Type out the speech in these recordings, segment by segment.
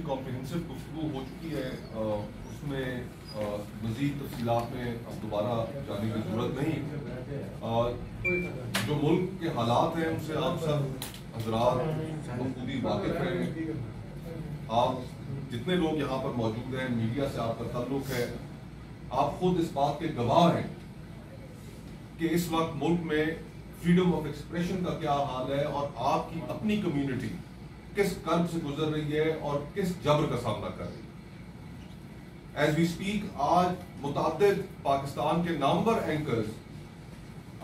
Comprehensive गुफ्तगू हो चुकी है, उसमें मज़ीद तफसीलात में अब दोबारा जाने की जरूरत नहीं। जो मुल्क के हालात हैं उनसे आप सब हजरात बखूबी वाकिफ हैं। आप जितने लोग यहाँ पर मौजूद हैं, मीडिया से आपका ताल्लुक है, आप खुद इस बात के गवाह हैं कि इस वक्त मुल्क में फ्रीडम ऑफ एक्सप्रेशन का क्या हाल है और आपकी अपनी कम्युनिटी किस कर्ब से गुजर रही है और किस जबर का सामना कर रही है। एज वी स्पीक आज मुताद्दिद पाकिस्तान के नामवर एंकर्स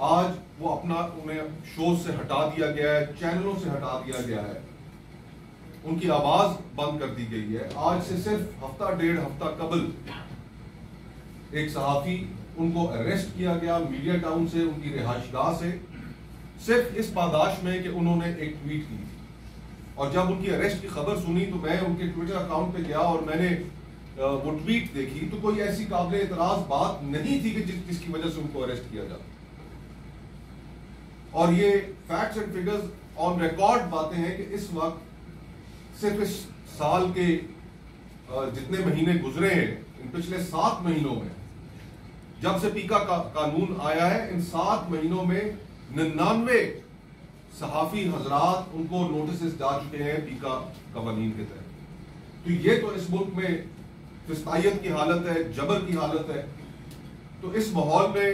आज वो अपना उन्हें शो से हटा दिया गया है, चैनलों से हटा दिया गया है, उनकी आवाज बंद कर दी गई है। आज से सिर्फ हफ्ता डेढ़ हफ्ता कबल एक सहाफी उनको अरेस्ट किया गया मीडिया टाउन से, उनकी रिहाइशगाह से, सिर्फ इस पादाश में कि उन्होंने एक ट्वीट की थी। और जब उनकी अरेस्ट की खबर सुनी तो मैं उनके ट्विटर अकाउंट पे गया और मैंने वो ट्वीट देखी तो कोई ऐसी काबिल एतराज बात नहीं थी कि जिसकी वजह से उनको अरेस्ट किया जाता। और ये facts and figures on record बातें हैं कि इस वक्त सिर्फ इस साल के जितने महीने गुजरे हैं, इन पिछले 7 महीनों में, जब से पीका का कानून आया है, इन 7 महीनों में 99 सहाफी हजरात उनको नोटिस जा चुके हैं पीका कवानीन के तहत। तो ये तो इस मुल्क में फिस्तायत की हालत है, जबर की हालत है। तो इस माहौल में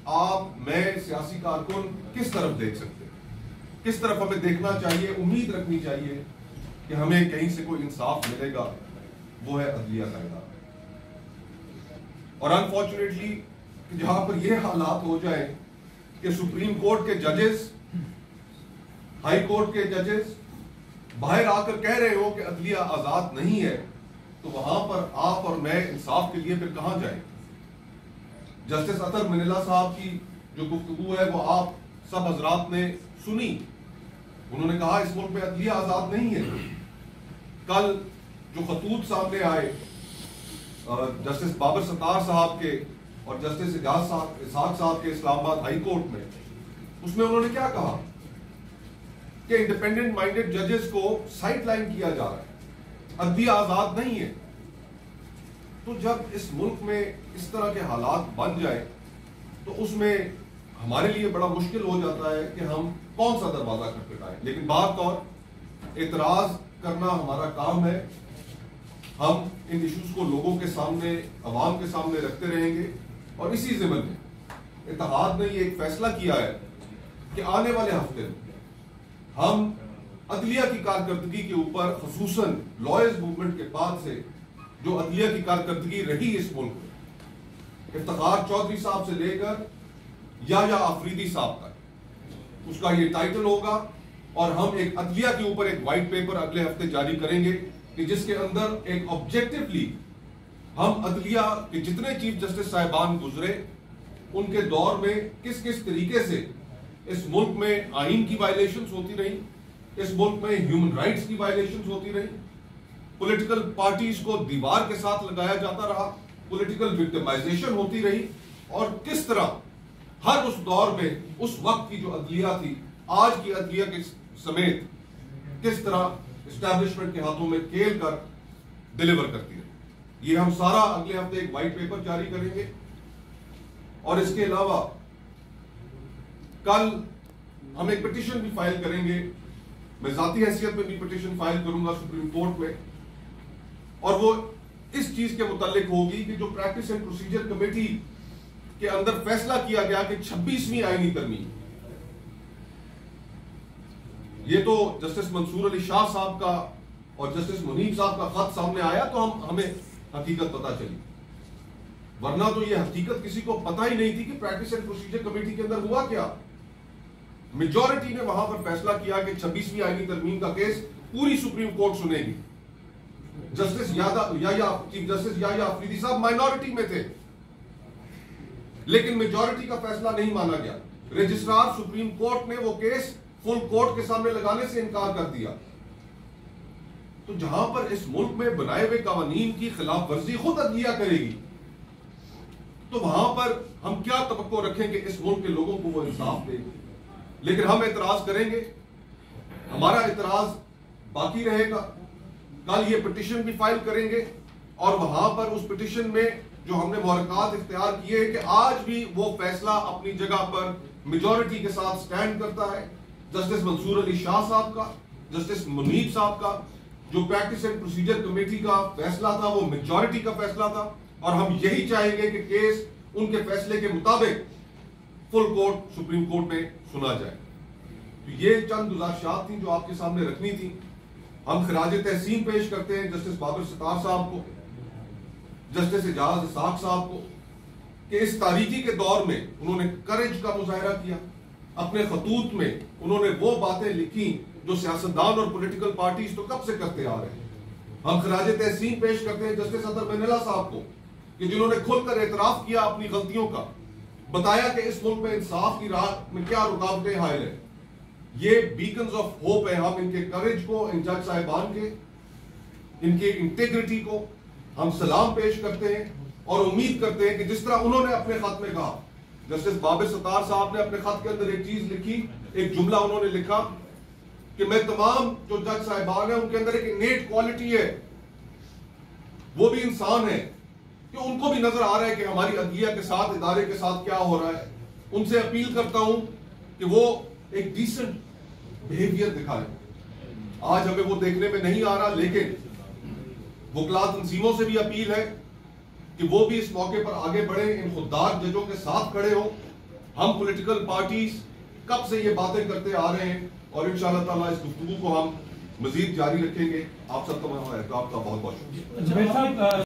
आप, मैं, सियासी कारकुन किस तरफ देख सकते हैं, किस तरफ हमें देखना चाहिए, उम्मीद रखनी चाहिए कि हमें कहीं से कोई इंसाफ मिलेगा, वो है अदलिया का इदारा। और अनफॉर्चुनेटली जहां पर ये हालात हो जाए कि सुप्रीम कोर्ट के जजेस, हाई कोर्ट के जजेस बाहर आकर कह रहे हो कि अदलिया आजाद नहीं है, तो वहां पर आप और मैं इंसाफ के लिए फिर कहां जाए। जस्टिस अतर मनीला साहब की जो गुफ्तगू है वो आप सब हजरात ने सुनी। उन्होंने कहा इस मुल्क में अदलिया आजाद नहीं है। कल जो खतूत सामने आए जस्टिस बाबर सत्तार साहब के और जस्टिस इसाक साहब के इस्लामाबाद हाई कोर्ट में, उसमें उन्होंने क्या कहा कि इंडिपेंडेंट माइंडेड जजेस को साइडलाइन किया जा रहा है, अदलिया आजाद नहीं है। तो जब इस मुल्क में इस तरह के हालात बन जाए तो उसमें हमारे लिए बड़ा मुश्किल हो जाता है कि हम कौन सा दरवाजा खटखटाएं। लेकिन बात और एतराज करना हमारा काम है। हम इन इश्यूज को लोगों के सामने, अवाम के सामने रखते रहेंगे। और इसी ज़िम्न में इत्तेहाद ने ये एक फैसला किया है कि आने वाले हफ्ते में हम अदलिया की कारकर्दगी के ऊपर, खसूसन लॉयर्स मूवमेंट के बाद से जो अदलिया की कारकर्दगी रही इस मुल्क में, इफ्तिखार चौधरी साहब से लेकर या आफरीदी साहब तक, उसका ये टाइटल होगा। और हम एक अदलिया के ऊपर एक व्हाइट पेपर अगले हफ्ते जारी करेंगे कि जिसके अंदर एक ऑब्जेक्टिवली हम अदलिया के जितने चीफ जस्टिस साहिबान गुजरे, उनके दौर में किस किस तरीके से इस मुल्क में आईन की वायलेशंस होती रही, इस मुल्क में ह्यूमन राइट्स की वायलेशंस होती रही, पॉलिटिकल पार्टीज को दीवार के साथ लगाया जाता रहा, पॉलिटिकल विक्टिमाइजेशन होती रही, और किस तरह हर उस दौर में उस वक्त की जो अदलिया थी आज की अदलिया के समेत किस तरह एस्टैब्लिशमेंट के हाथों में खेल कर डिलीवर करती रही। ये हम सारा अगले हफ्ते एक व्हाइट पेपर जारी करेंगे। और इसके अलावा कल हम एक पिटीशन भी फाइल करेंगे। मैं जाती हैसियत में भी पिटीशन फाइल करूंगा सुप्रीम कोर्ट में, और वो इस चीज के मुतालिक होगी कि जो प्रैक्टिस एंड प्रोसीजर कमेटी के अंदर फैसला किया गया कि 26वीं आईनी तरमीम, ये तो जस्टिस मंसूर अली शाह साहब का और जस्टिस मुनीब साहब का खत सामने आया तो हमें हकीकत पता चली, वरना तो ये हकीकत किसी को पता ही नहीं थी कि प्रैक्टिस एंड प्रोसीजर कमेटी के अंदर हुआ क्या। मेजॉरिटी ने वहां पर फैसला किया कि 26वीं आईनी तरमीम का केस पूरी सुप्रीम कोर्ट सुनेगी। जस्टिस चीफ जस्टिस या अफरीदी साहब माइनॉरिटी में थे, लेकिन मेजॉरिटी का फैसला नहीं माना गया। रजिस्ट्रार सुप्रीम कोर्ट ने वो केस फुल कोर्ट के सामने लगाने से इनकार कर दिया। तो जहां पर इस मुल्क में बनाए हुए कानून की खिलाफ वर्जी खुद अदलिया करेगी, तो वहां पर हम क्या तवक्को रखें कि इस मुल्क के लोगों को वो इंसाफ दे। लेकिन हम एतराज करेंगे, हमारा एतराज बाकी रहेगा। कल ये पिटिशन भी फाइल करेंगे और वहां पर उस पिटिशन में जो हमने मुहरकात इख्तियार किए कि आज भी वो फैसला अपनी जगह पर मेजॉरिटी के साथ स्टैंड करता है। जस्टिस मंसूर अली शाह साहब का, जस्टिस मुनीब साहब का जो प्रैक्टिस एंड प्रोसीजर कमेटी का फैसला था वो मेजॉरिटी का फैसला था और हम यही चाहेंगे कि केस उनके फैसले के मुताबिक फुल कोर्ट सुप्रीम कोर्ट में सुना जाए। तो ये चंद गुजारिशात थी जो आपके सामने रखनी थी। हम खराज तहसीन पेश करते हैं जस्टिस बाबर सत्तार साहब को, जस्टिस एजाज इसाक साहब को कि इस तारीकी के दौर में उन्होंने करेज का मुजाहरा किया। अपने खतूत में उन्होंने वो बातें लिखी जो सियासतदान और पॉलिटिकल पार्टीज तो कब से करते आ रहे हैं। हम खराज तहसीन पेश करते हैं जस्टिस अतर मेनला साहब को कि जिन्होंने खुलकर एतराफ किया अपनी गलतियों का, बताया कि इस मुल्क में इंसाफ की राह में क्या रुकावटें हायल है। ये बीकन्स ऑफ होप है। हम इनके करेज को, इन जज साहिबान के, इनके इंटेग्रिटी को हम सलाम पेश करते हैं और उम्मीद करते हैं कि जिस तरह उन्होंने अपने खत में कहा, जस्टिस बाबर सत्तार साहब ने अपने खत के अंदर एक चीज लिखी, एक जुमला उन्होंने लिखा कि मैं तमाम जो जज साहिबान है उनके अंदर एक इनेट क्वालिटी है, वो भी इंसान है कि उनको भी नजर आ रहा है कि हमारी अदलिया के साथ, इदारे के साथ क्या हो रहा है। उनसे अपील करता हूं कि वो एक डिसेंट बिहेवियर दिखाएं। आज हमें वो देखने में नहीं आ रहा, लेकिन वकला तंजीमों से भी अपील है कि वो भी इस मौके पर आगे बढ़े, इन खुददार जजों के साथ खड़े हो। हम पॉलिटिकल पार्टीज कब से ये बातें करते आ रहे हैं और इंशाअल्लाह ताला इस गुफ्तगू को हम मजीद जारी रखेंगे। आप सबका बहुत बहुत शुक्रिया।